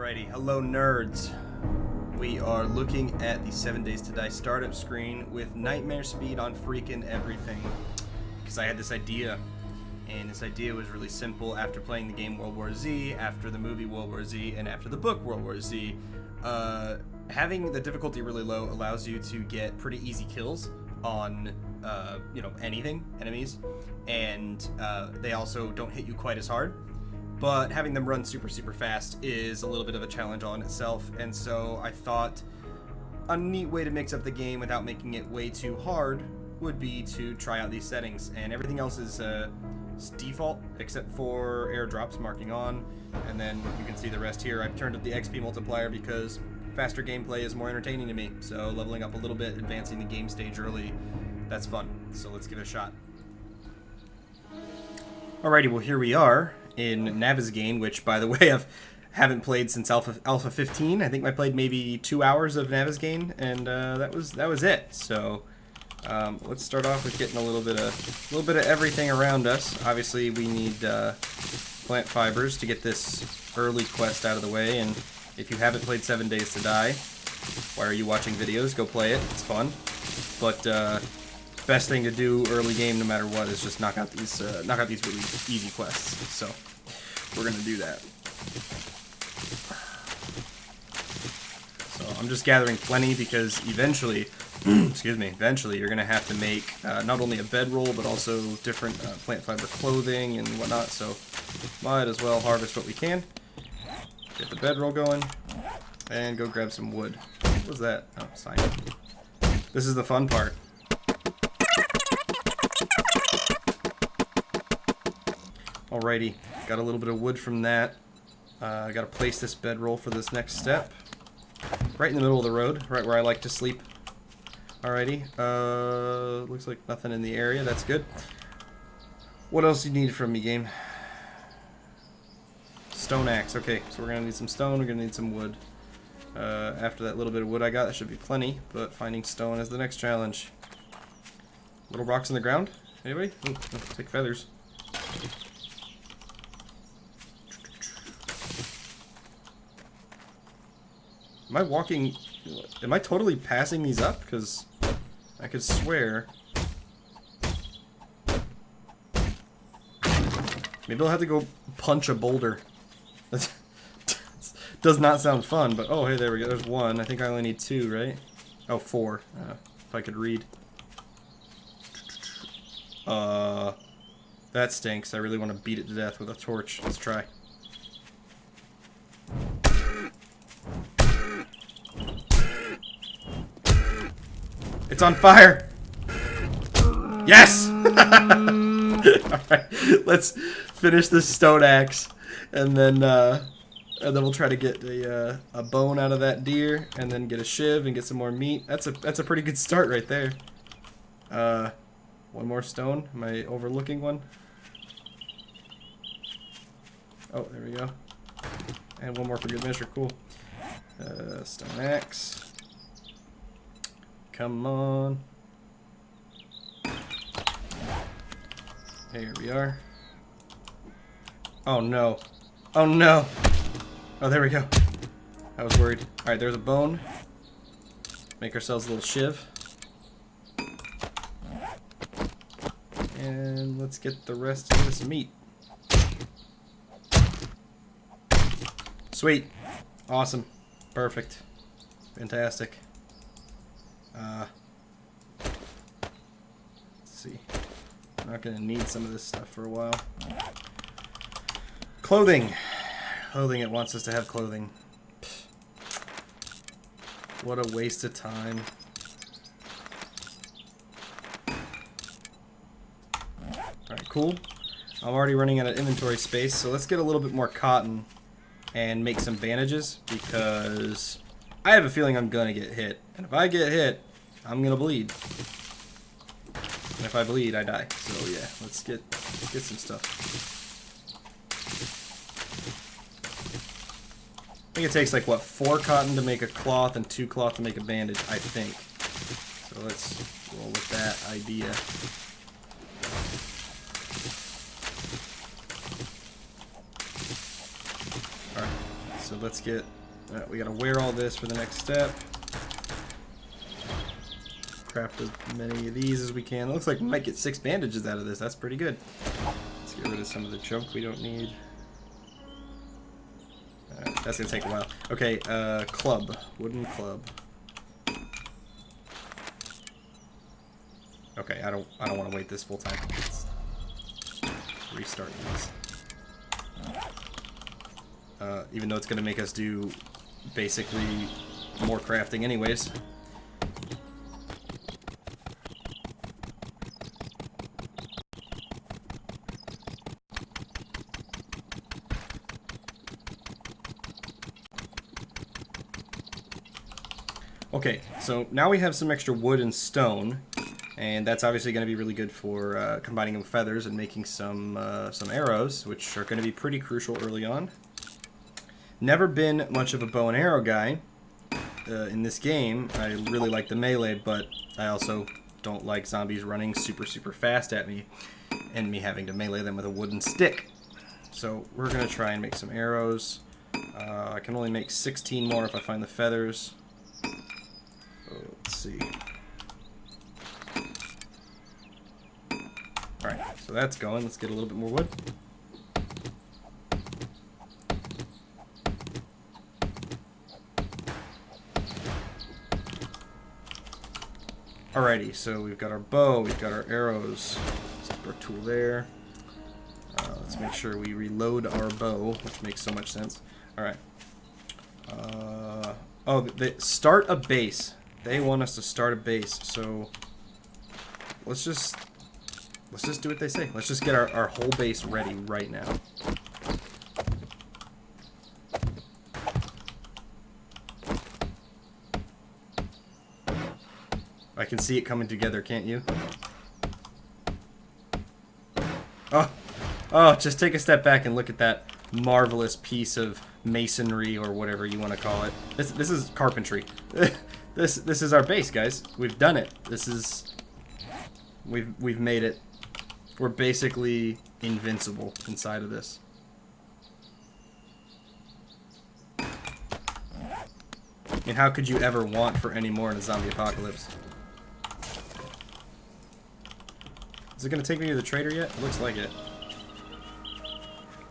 Alrighty, hello nerds. We are looking at the 7 Days to Die startup screen with nightmare speed on freaking everything. Because I had this idea, and this idea was really simple. After playing the game World War Z, after the movie World War Z, and after the book World War Z, having the difficulty really low allows you to get pretty easy kills on anything, enemies, and they also don't hit you quite as hard. But having them run super fast is a little bit of a challenge all in itself, and so I thought a neat way to mix up the game without making it way too hard would be to try out these settings, and everything else is default except for airdrops marking on, and then you can see the rest here. I've turned up the XP multiplier because faster gameplay is more entertaining to me, so leveling up a little bit, advancing the game stage early, that's fun, so let's give it a shot. Alrighty, well here we are in Navezgane, which, by the way, I haven't played since Alpha 15. I think I played maybe 2 hours of Navezgane, and that was it. So let's start off with getting a little bit of everything around us. Obviously, we need plant fibers to get this early quest out of the way. And if you haven't played 7 Days to Die, why are you watching videos? Go play it. It's fun. But best thing to do early game, no matter what, is just knock out these really easy quests. So we're gonna do that. So I'm just gathering plenty because eventually, eventually you're gonna have to make not only a bedroll but also different plant fiber clothing and whatnot. So might as well harvest what we can. Get the bedroll going and go grab some wood. What was that? Oh, sign. This is the fun part. Alrighty, got a little bit of wood from that. I gotta place this bedroll for this next step. Right in the middle of the road, right where I like to sleep. Alrighty, looks like nothing in the area, that's good. What else do you need from me, game? Stone axe, okay, so we're gonna need some stone, we're gonna need some wood. After that little bit of wood I got, that should be plenty, but finding stone is the next challenge. Little rocks in the ground? Anybody? Ooh, take feathers. Am I totally passing these up? Because I could swear. Maybe I'll have to go punch a boulder. That does not sound fun, but oh, hey, there we go. There's one. I think I only need two, right? Oh, four. If I could read. That stinks. I really want to beat it to death with a torch. Let's try. It's on fire! Yes! Alright, let's finish this stone axe, and then we'll try to get a bone out of that deer, and then get a shiv and get some more meat. That's a pretty good start right there. One more stone. Am I overlooking one? Oh, there we go. And one more for good measure. Cool. Stone axe. Come on. Here we are. Oh no. Oh no. Oh, there we go. I was worried. Alright, there's a bone. Make ourselves a little shiv. And let's get the rest of this meat. Sweet. Awesome. Perfect. Fantastic. Let's see. I'm not gonna need some of this stuff for a while. Clothing. Clothing, it wants us to have clothing. What a waste of time. Alright, cool. I'm already running out of inventory space, so let's get a little bit more cotton and make some bandages, because I have a feeling I'm gonna get hit. And if I get hit, I'm gonna bleed. And if I bleed, I die. So yeah, let's get some stuff. I think it takes like, what, 4 cotton to make a cloth and 2 cloth to make a bandage, I think. So let's roll with that idea. Alright, so so let's get... we gotta wear all this for the next step. Craft as many of these as we can. It looks like we might get 6 bandages out of this. That's pretty good. Let's get rid of some of the junk we don't need. That's gonna take a while. Okay, club. Wooden club. Okay, I don't want to wait this full time. Let's restart these. Even though it's gonna make us do basically more crafting anyways. Okay, so now we have some extra wood and stone, and that's obviously going to be really good for combining them with feathers and making some arrows, which are going to be pretty crucial early on. Never been much of a bow and arrow guy in this game. I really like the melee, but I also don't like zombies running super fast at me and me having to melee them with a wooden stick. So we're going to try and make some arrows. I can only make 16 more if I find the feathers. Let's see. Alright, so that's going. Let's get a little bit more wood. Alrighty, so we've got our bow, we've got our arrows. Let's keep our tool there. Let's make sure we reload our bow, which makes so much sense. Alright. Oh, they start a base. They want us to start a base, so let's just do what they say. Let's just get our whole base ready right now. I can see it coming together, can't you? Oh, just take a step back and look at that marvelous piece of masonry or whatever you want to call it. This is carpentry. This is our base, guys. We've done it. We've made it. We're basically invincible inside of this. And how could you ever want for any more in a zombie apocalypse? Is it going to take me to the trader yet? It looks like it.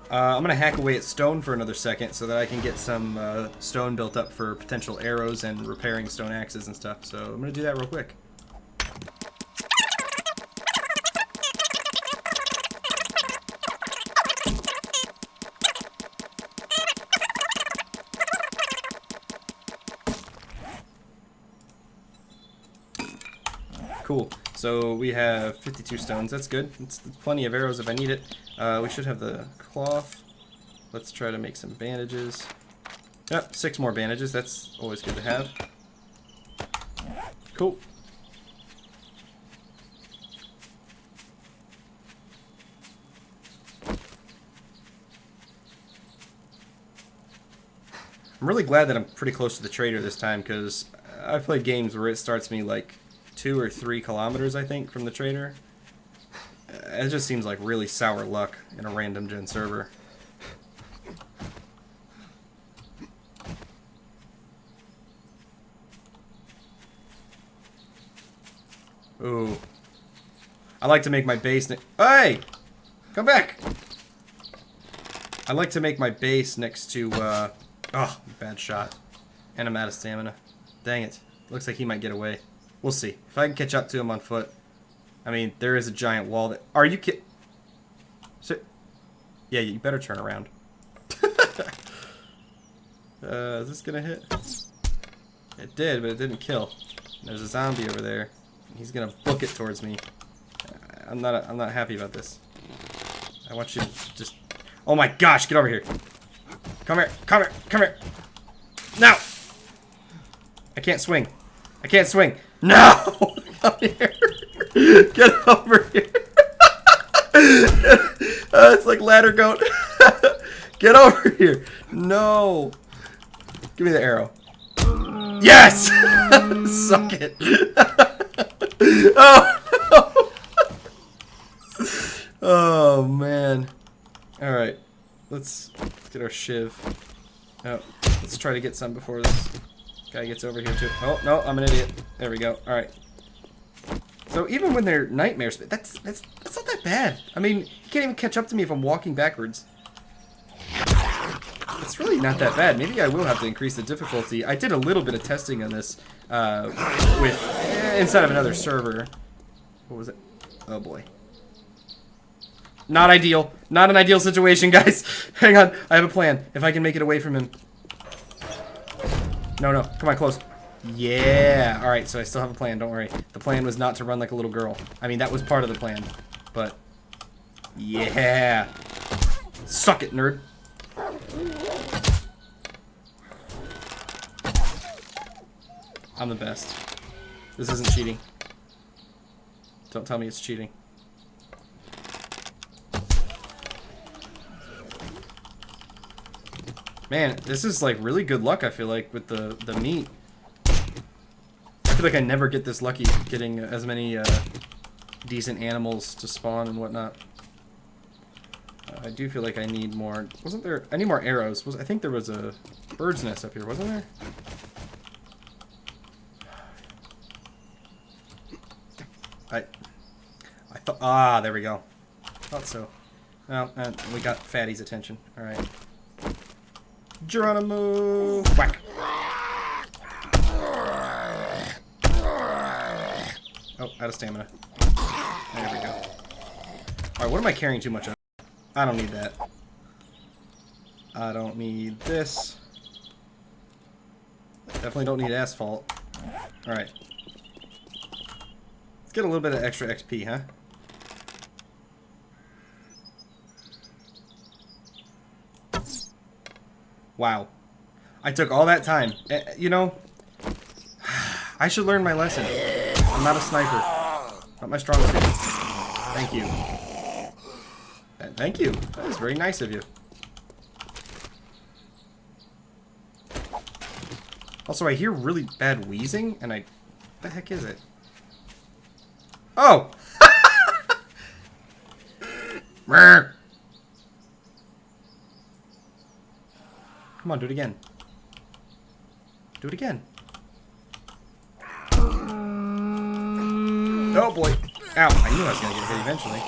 I'm going to hack away at stone for another second so that I can get some stone built up for potential arrows and repairing stone axes and stuff. So I'm going to do that real quick. Cool. So we have 52 stones. That's good. It's plenty of arrows if I need it. We should have the cloth. Let's try to make some bandages. Yep, 6 more bandages. That's always good to have. Cool. I'm really glad that I'm pretty close to the trader this time, because I've played games where it starts me like 2 or 3 kilometers, I think, from the trader. It just seems like really sour luck in a random gen server. Ooh. I like to make my base... Hey! Come back! I like to make my base next to... Oh, bad shot. And I'm out of stamina. Dang it. Looks like he might get away. We'll see. If I can catch up to him on foot. I mean, there is a giant wall that... Are you kidding? So... Yeah, you better turn around. Is this gonna hit? It did, but it didn't kill. There's a zombie over there. He's gonna book it towards me. I'm not happy about this. I want you to just... Oh my gosh, get over here. Come here, come here, come here. No! I can't swing. I can't swing. No! Come here. Get over here. It's like ladder goat. Get over here. No. Give me the arrow. Yes! Suck it. Oh, no. Oh, man. Alright. Let's get our shiv. Oh, let's try to get some before this guy gets over here too. Oh no, I'm an idiot. There we go. All right. So even when they're nightmares, that's not that bad. I mean, he can't even catch up to me if I'm walking backwards. It's really not that bad. Maybe I will have to increase the difficulty. I did a little bit of testing on this inside of another server. What was it? Oh boy. Not ideal. Not an ideal situation, guys. Hang on. I have a plan. If I can make it away from him. No, no. Come on, close. Yeah. Alright, so I still have a plan. Don't worry. The plan was not to run like a little girl. I mean, that was part of the plan. But, yeah. Suck it, nerd. I'm the best. This isn't cheating. Don't tell me it's cheating. Man, this is like really good luck, I feel like, with the meat. I feel like I never get this lucky getting as many decent animals to spawn and whatnot. I do feel like I need more. Wasn't there? I need more arrows. I think there was a bird's nest up here, wasn't there? I thought. Ah, there we go. Thought so. Well, and we got Fatty's attention. All right. Geronimo! Whack! Oh, out of stamina. There we go. Alright, what am I carrying too much of? I don't need that. I don't need this. Definitely don't need asphalt. Alright. Let's get a little bit of extra XP, huh? Wow. I took all that time. You know, I should learn my lesson. I'm not a sniper. Not my strong suit. Thank you. Thank you. That was very nice of you. Also, I hear really bad wheezing, and what the heck is it? Oh! Come on, do it again. Do it again. Oh boy. Ow. I knew I was going to get hit eventually.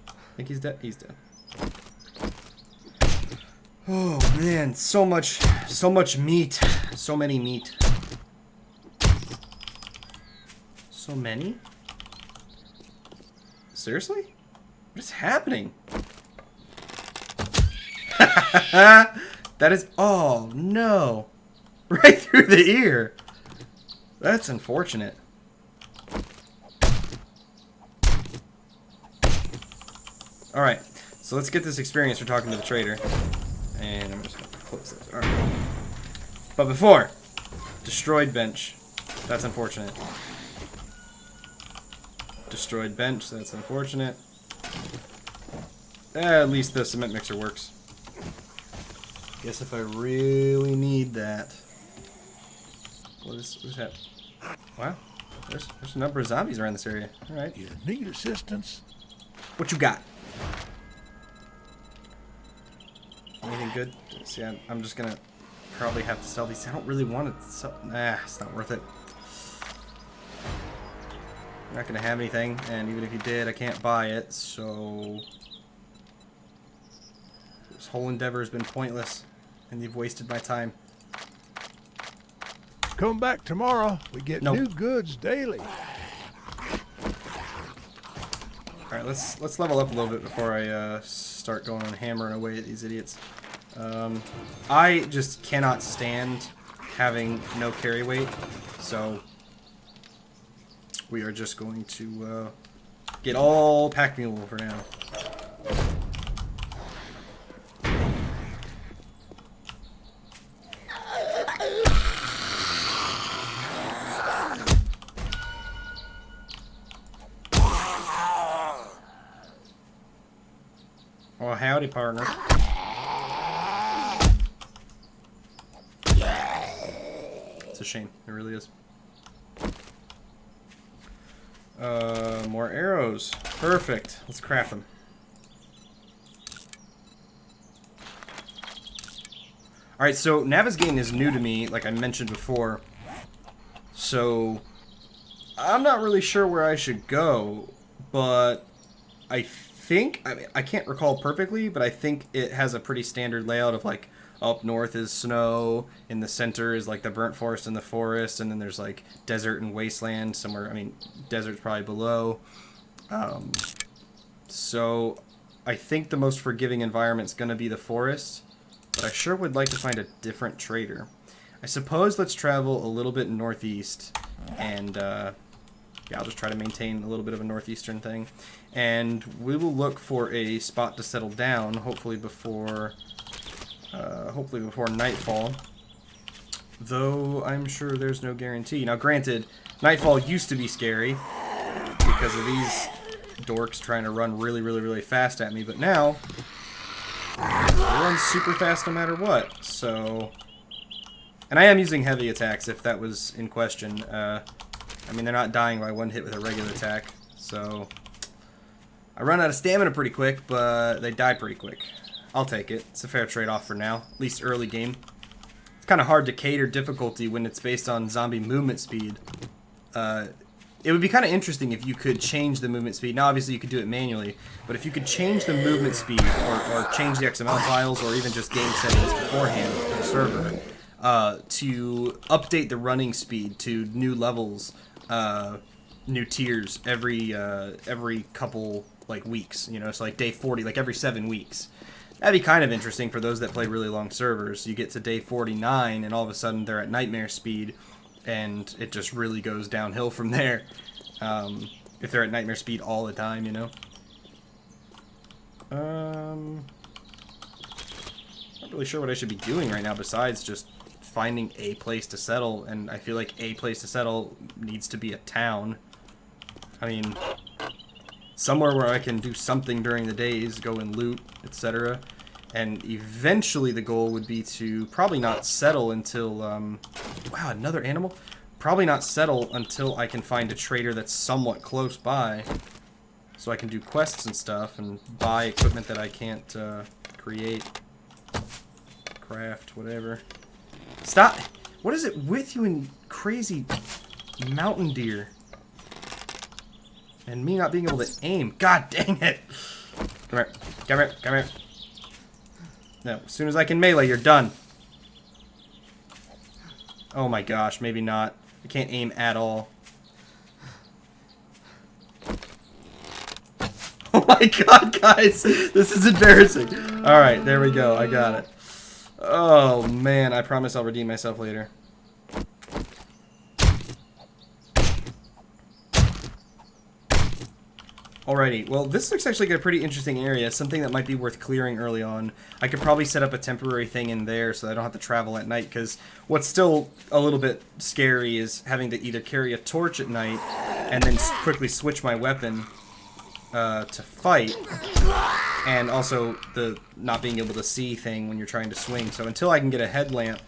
I think he's dead. He's dead. Oh man, so much meat. So many meat. So many? Seriously? What is happening? That is, oh no, right through the ear. That's unfortunate. All right, so let's get this experience for talking to the trader, and I'm just gonna close this. All right, but before, destroyed bench. That's unfortunate. Destroyed bench. That's unfortunate. At least the cement mixer works. Guess if I really need that. What is that? Wow. There's a number of zombies around this area. Alright. You need assistance? What you got? Anything good? See, I'm just gonna probably have to sell these. I don't really want to sell. Nah, it's not worth it. You're not gonna have anything, and even if you did, I can't buy it, so this whole endeavor has been pointless, and you've wasted my time. Come back tomorrow. We get Nope. new goods daily. Alright, let's level up a little bit before I start going and hammering away at these idiots. I just cannot stand having no carry weight, so we are just going to get all pack mule for now. Oh, howdy, partner. It's a shame. It really is. More arrows. Perfect. Let's craft them. Alright, so Navigating is new to me, like I mentioned before. So, I'm not really sure where I should go, but I think, I mean, I can't recall perfectly, but I think it has a pretty standard layout of like, up north is snow, in the center is like the burnt forest and the forest, and then there's like desert and wasteland somewhere. I mean, desert's probably below. So I think the most forgiving environment's going to be the forest, but I sure would like to find a different trader. I suppose let's travel a little bit northeast, and yeah, I'll just try to maintain a little bit of a northeastern thing. And we will look for a spot to settle down, hopefully before nightfall. Though I'm sure there's no guarantee. Now, granted, nightfall used to be scary because of these dorks trying to run really, really, really fast at me, but now they run super fast no matter what. So, and I am using heavy attacks if that was in question. I mean, they're not dying by one hit with a regular attack, so I run out of stamina pretty quick, but they die pretty quick. I'll take it. It's a fair trade-off for now, at least early game. It's kind of hard to cater difficulty when it's based on zombie movement speed. It would be kind of interesting if you could change the movement speed. Now, obviously, you could do it manually, but if you could change the movement speed or change the XML files or even just game settings beforehand for the server to update the running speed to new levels, new tiers every couple like weeks, you know, so like day 40, like every 7 weeks. That'd be kind of interesting for those that play really long servers. You get to day 49 and all of a sudden they're at nightmare speed and it just really goes downhill from there. If they're at nightmare speed all the time, you know. Not really sure what I should be doing right now besides just finding a place to settle, and I feel like a place to settle needs to be a town. I mean, somewhere where I can do something during the days, go and loot, etc. And eventually the goal would be to probably not settle until, wow, another animal? Probably not settle until I can find a trader that's somewhat close by, so I can do quests and stuff and buy equipment that I can't create, craft, whatever. Stop! What is it with you and crazy mountain deer? And me not being able to aim. God dang it! Come here. Come here. Come here. No, as soon as I can melee, you're done. Oh my gosh, maybe not. I can't aim at all. Oh my god, guys! This is embarrassing. Alright, there we go. I got it. Oh man, I promise I'll redeem myself later. Alrighty, well this looks actually like a pretty interesting area, something that might be worth clearing early on. I could probably set up a temporary thing in there so I don't have to travel at night, because what's still a little bit scary is having to either carry a torch at night and then quickly switch my weapon to fight, and also the not being able to see thing when you're trying to swing. So until I can get a headlamp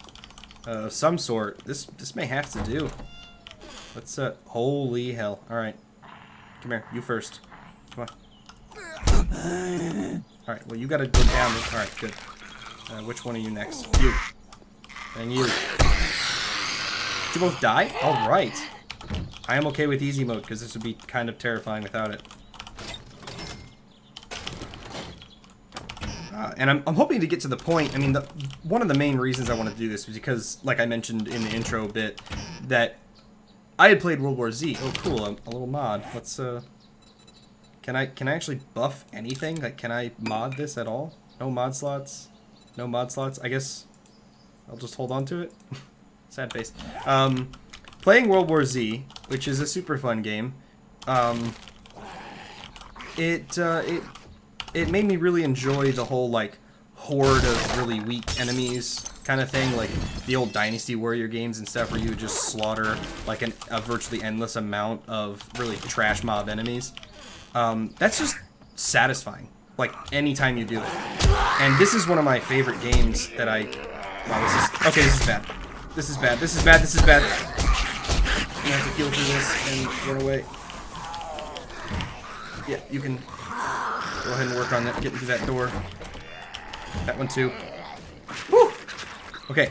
of some sort, this may have to do. Let's, holy hell. Alright. Come here, you first. Come on. Alright, well you gotta go down this. Alright, good. Which one are you next? You. And you. Did you both die? Alright. I am okay with easy mode, because this would be kind of terrifying without it. And I'm hoping to get to the point. I mean, one of the main reasons I want to do this was because, like I mentioned in the intro bit, that I had played World War Z. Oh, cool, a little mod. Let's, can I actually buff anything? Like, can I mod this at all? No mod slots? No mod slots? I guess I'll just hold on to it. Sad face. Playing World War Z, which is a super fun game, it made me really enjoy the whole, like, horde of really weak enemies kind of thing, like the old Dynasty Warrior games and stuff where you would just slaughter, like, a virtually endless amount of really trash mob enemies. That's just satisfying, like, anytime you do it. And this is one of my favorite games that I... Wow, okay, this is bad. This is bad, this is bad, this is bad. I'm gonna have to heal through this and run away. Yeah, you can... Go ahead and work on that, getting through that door. That one too. Woo! Okay.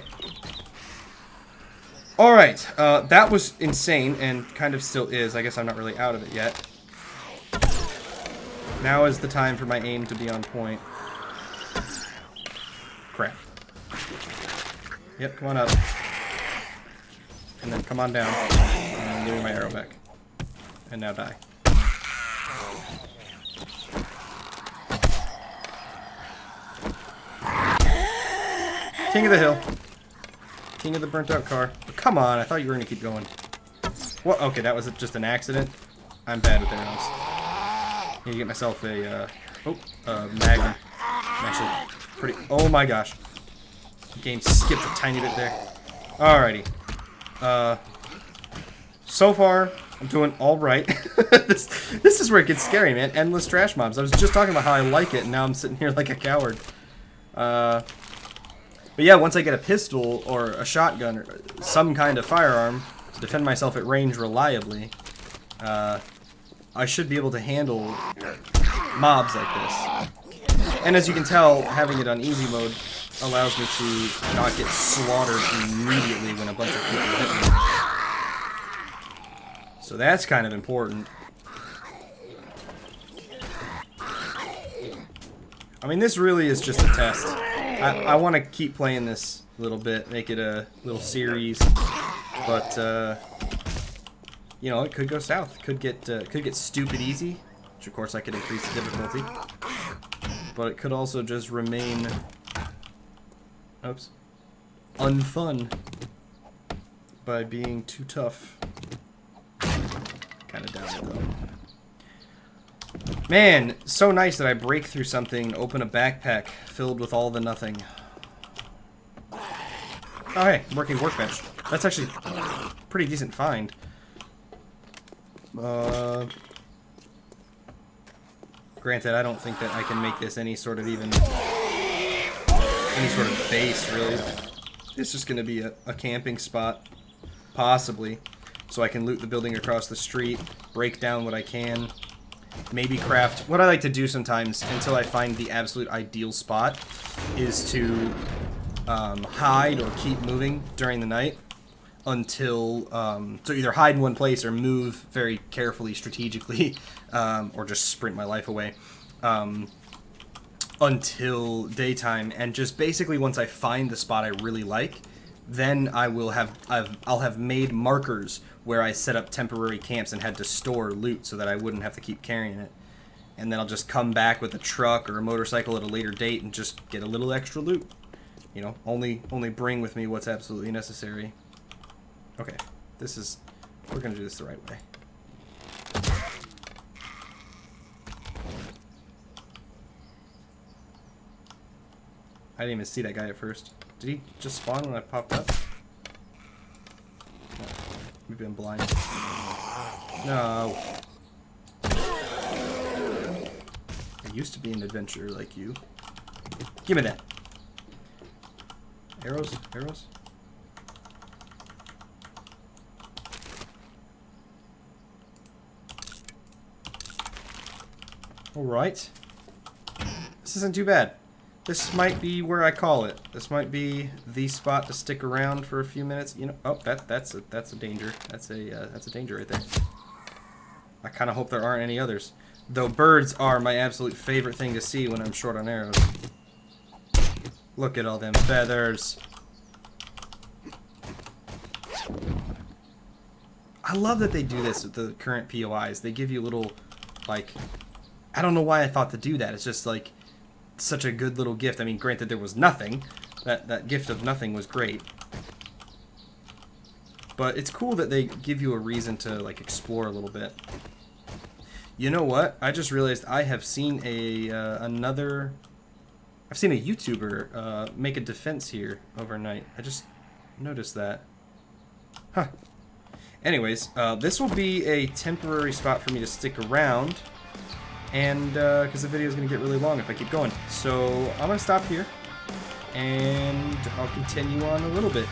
Alright, that was insane, and kind of still is. I guess I'm not really out of it yet. Now is the time for my aim to be on point. Crap. Yep, come on up. And then come on down. And give me my arrow back. And now die. King of the hill. King of the burnt out car. Oh, come on, I thought you were going to keep going. What? Okay, that was just an accident. I'm bad with arrows. I need to get myself a, Magnum. I'm actually pretty... Oh my gosh. The game skipped a tiny bit there. Alrighty. So far, I'm doing alright. this is where it gets scary, man. Endless trash mobs. I was just talking about how I like it, and now I'm sitting here like a coward. But yeah, once I get a pistol or a shotgun or some kind of firearm to defend myself at range reliably, I should be able to handle mobs like this. And as you can tell, having it on easy mode allows me to not get slaughtered immediately when a bunch of people hit me. So that's kind of important. I mean, this really is just a test. I want to keep playing this a little bit, make it a little series, but you know, it could go south. Could get stupid easy, which of course I could increase the difficulty, but it could also just remain, oops, unfun by being too tough. Kind of doubt it though. Man, so nice that I break through something, open a backpack filled with all the nothing. Oh hey, working workbench. That's actually a pretty decent find. Granted, I don't think that I can make this any sort of base, really. It's just gonna be a camping spot, possibly, so I can loot the building across the street, break down what I can. Maybe craft. What I like to do sometimes, until I find the absolute ideal spot, is to hide or keep moving during the night until, so either hide in one place or move very carefully, strategically, or just sprint my life away, until daytime. And just basically once I find the spot I really like, then I'll have made markers where I set up temporary camps and had to store loot so that I wouldn't have to keep carrying it. And then I'll just come back with a truck or a motorcycle at a later date and just get a little extra loot. You know, only bring with me what's absolutely necessary. Okay, we're gonna do this the right way. I didn't even see that guy at first. Did he just spawn when I popped up? No, maybe I'm blind. No. I used to be an adventurer like you. Give me that. Arrows? Arrows? Alright. This isn't too bad. This might be where I call it. This might be the spot to stick around for a few minutes. You know, oh, that's a danger. That's a danger right there. I kind of hope there aren't any others. Though birds are my absolute favorite thing to see when I'm short on arrows. Look at all them feathers. I love that they do this with the current POIs. They give you little, like, I don't know why I thought to do that. It's just like such a good little gift. I mean, granted there was nothing. That gift of nothing was great. But it's cool that they give you a reason to like explore a little bit. You know what? I just realized I have seen I've seen a YouTuber make a defense here overnight. I just noticed that. Huh. Anyways, this will be a temporary spot for me to stick around. And, because the video is going to get really long if I keep going. So, I'm going to stop here. And I'll continue on a little bit.